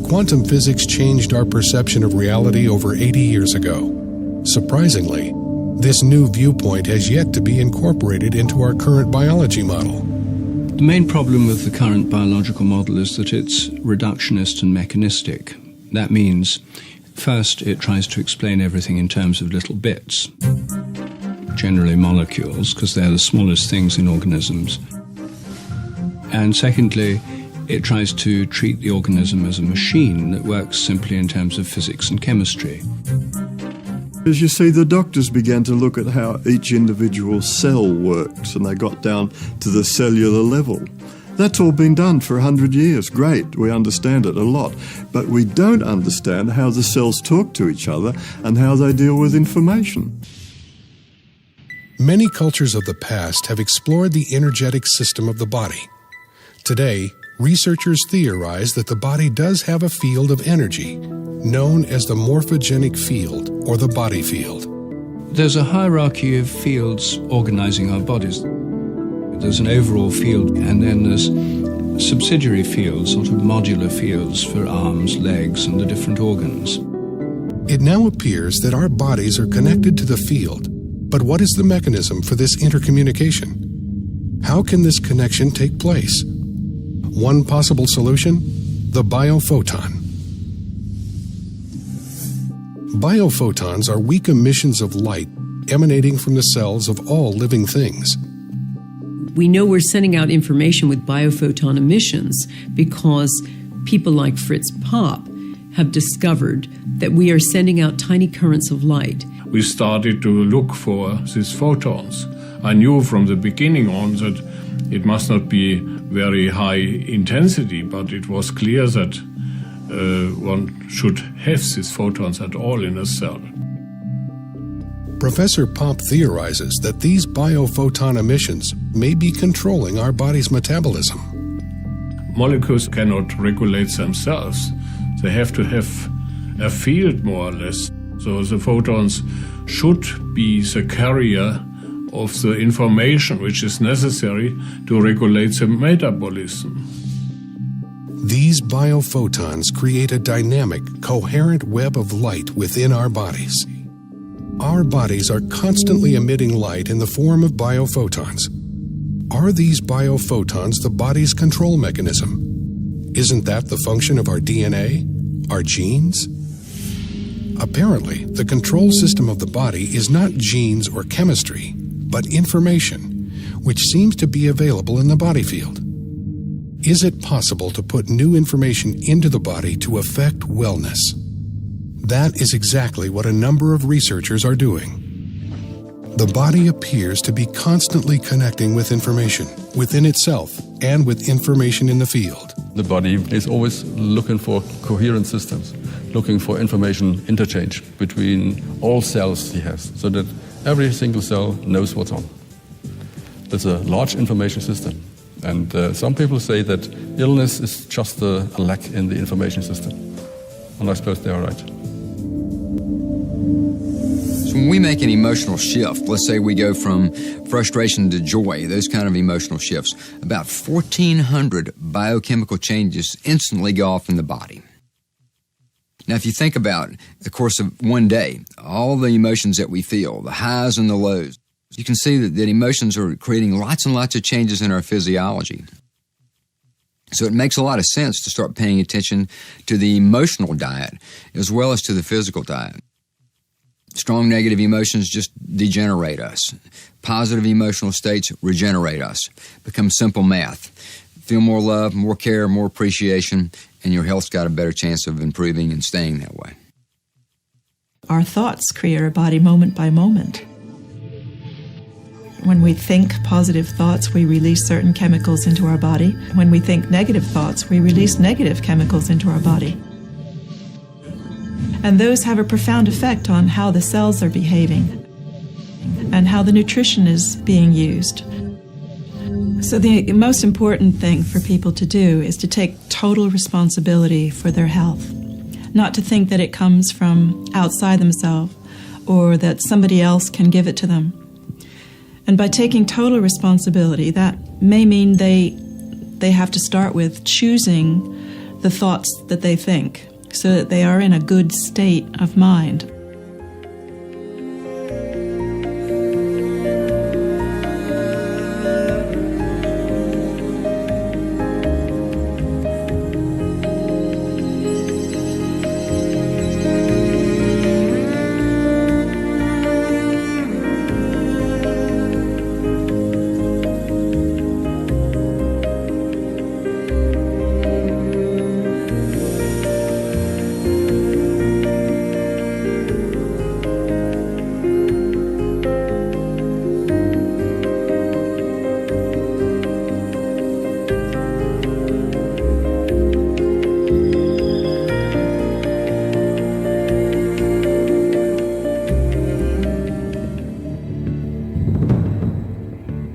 Quantum physics changed our perception of reality over 80 years ago. Surprisingly, this new viewpoint has yet to be incorporated into our current biology model. The main problem with the current biological model is that it's reductionist and mechanistic. That means, first, it tries to explain everything in terms of little bits, generally molecules, because they're the smallest things in organisms. And secondly, it tries to treat the organism as a machine that works simply in terms of physics and chemistry. As you see, the doctors began to look at how each individual cell works, and they got down to the cellular level. That's all been done for 100 years. Great, we understand it a lot. But we don't understand how the cells talk to each other and how they deal with information. Many cultures of the past have explored the energetic system of the body. Today, researchers theorize that the body does have a field of energy, known as the morphogenic field, or the body field. There's a hierarchy of fields organizing our bodies. There's an overall field, and then there's subsidiary fields, sort of modular fields for arms, legs, and the different organs. It now appears that our bodies are connected to the field, but what is the mechanism for this intercommunication? How can this connection take place? One possible solution: the biophoton. Biophotons are weak emissions of light emanating from the cells of all living things. We know we're sending out information with biophoton emissions because people like Fritz Popp have discovered that we are sending out tiny currents of light. We started to look for these photons. I knew from the beginning on that it must not be very high intensity, but it was clear that one should have these photons at all in a cell. Professor Popp theorizes that these biophoton emissions may be controlling our body's metabolism. Molecules cannot regulate themselves. They have to have a field, more or less. So the photons should be the carrier of the information which is necessary to regulate the metabolism. These biophotons create a dynamic, coherent web of light within our bodies. Our bodies are constantly emitting light in the form of biophotons. Are these biophotons the body's control mechanism? Isn't that the function of our DNA, our genes? Apparently, the control system of the body is not genes or chemistry, but information, which seems to be available in the body field. Is it possible to put new information into the body to affect wellness? That is exactly what a number of researchers are doing. The body appears to be constantly connecting with information within itself and with information in the field. The body is always looking for coherent systems, looking for information interchange between all cells he has, so that every single cell knows what's on. There's a large information system. And some people say that illness is just a lack in the information system. And I suppose they are right. So when we make an emotional shift, let's say we go from frustration to joy, those kind of emotional shifts, about 1,400 biochemical changes instantly go off in the body. Now, if you think about the course of one day, all the emotions that we feel, the highs and the lows, you can see that emotions are creating lots and lots of changes in our physiology. So it makes a lot of sense to start paying attention to the emotional diet as well as to the physical diet. Strong negative emotions just degenerate us. Positive emotional states regenerate us. Become simple math. Feel more love, more care, more appreciation, and your health's got a better chance of improving and staying that way. Our thoughts create our body moment by moment. When we think positive thoughts, we release certain chemicals into our body. When we think negative thoughts, we release negative chemicals into our body. And those have a profound effect on how the cells are behaving and how the nutrition is being used. So the most important thing for people to do is to take total responsibility for their health, not to think that it comes from outside themselves or that somebody else can give it to them. And by taking total responsibility, that may mean they have to start with choosing the thoughts that they think, so that they are in a good state of mind.